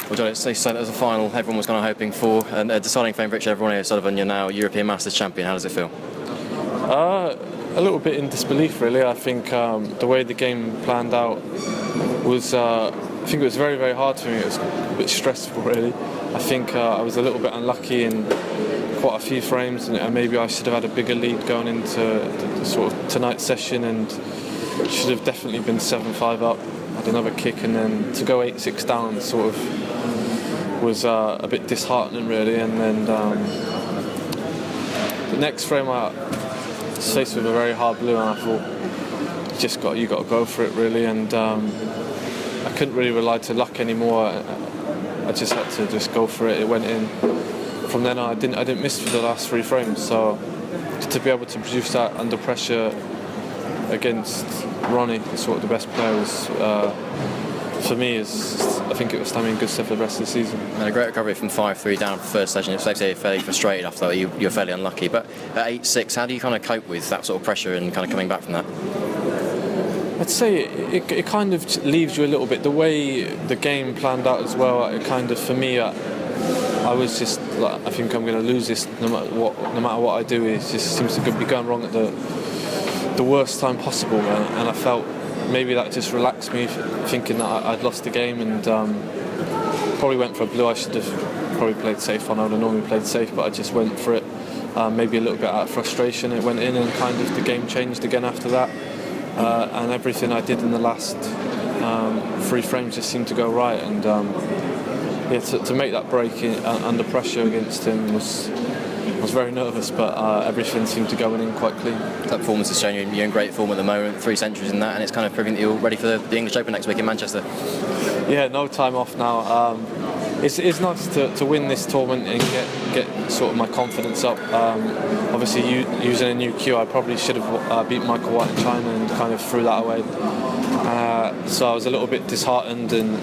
Well, John, it's said as a final everyone was kind of hoping for, and a deciding fame for Richard Everyone O'Sullivan. You're now European Masters champion. How does it feel? A little bit in disbelief, really. I think the way the game planned out was, I think it was very, very hard for me. It was a bit stressful, really. I think I was a little bit unlucky in quite a few frames, and maybe I should have had a bigger lead going into the sort of tonight's session, and should have definitely been 7-5 up, had another kick, and then to go 8-6 down sort of was a bit disheartening, really. And then the next frame I was faced with a very hard blue, and I thought you got to go for it, really. And I couldn't really rely to luck anymore. I just had to just go for it. It went in. From then on, I didn't miss for the last 3 frames. So to be able to produce that under pressure against Ronnie, sort of the best player, was for me, I think it was standing in good stead for the rest of the season. And a great recovery from 5-3 down for the first session. It's fairly frustrated after that. You're fairly unlucky. But at 8-6, how do you kind of cope with that sort of pressure and kind of coming back from that? I'd say it kind of leaves you a little bit. The way the game planned out as well, it kind of, for me, I was just like, I think I'm going to lose this no matter what I do. It just seems to be going wrong at the worst time possible, and I felt maybe that just relaxed me, thinking that I'd lost the game, and probably went for a blue. I should have probably played safe. I would have normally played safe, but I just went for it. Maybe a little bit out of frustration, it went in, and kind of the game changed again after that. And everything I did in the last 3 frames just seemed to go right, and to make that break under pressure against him I was very nervous, but everything seemed to go in quite clean. That performance has shown you're in great form at the moment, 3 centuries in that, and it's kind of proving that you're ready for the English Open next week in Manchester. Yeah, no time off now. It's nice to win this tournament and get sort of my confidence up. Obviously, using a new cue, I probably should have beat Michael White in China and kind of threw that away. So I was a little bit disheartened and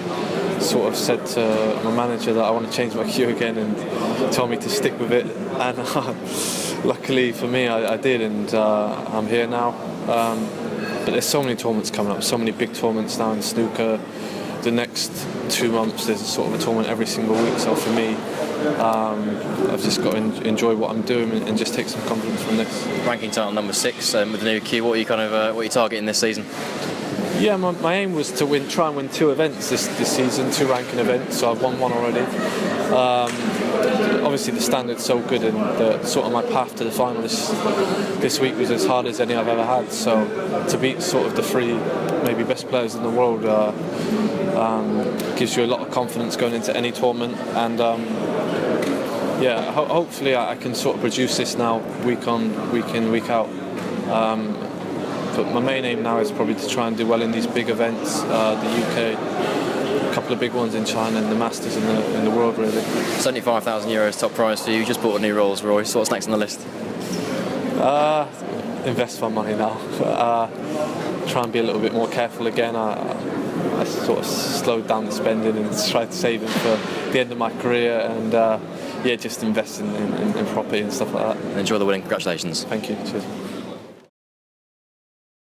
sort of said to my manager that I want to change my cue again, and told me to stick with it. And luckily for me, I did, and I'm here now. But there's so many tournaments coming up, so many big tournaments now in snooker. The next 2 months there's sort of a tournament every single week, so for me I've just got to enjoy what I'm doing and just take some confidence from this. Ranking title number 6 with the new cue. What are you targeting this season? Yeah, my aim was to try and win 2 events this season, 2 ranking events, so I've won 1 already. Obviously the standard's so good, and sort of my path to the final this week was as hard as any I've ever had, so to beat sort of the 3 maybe best players in the world gives you a lot of confidence going into any tournament. And hopefully I can sort of produce this now week in, week out. But my main aim now is probably to try and do well in these big events, the UK, a couple of big ones in China, and the Masters in the world, really. €75,000 top prize for you. You just bought a new Rolls Royce. What's next on the list? Invest my money now. Try and be a little bit more careful again. I sort of slowed down the spending and tried saving for the end of my career, and just invest in property and stuff like that. Enjoy the winning. Congratulations. Thank you. Cheers.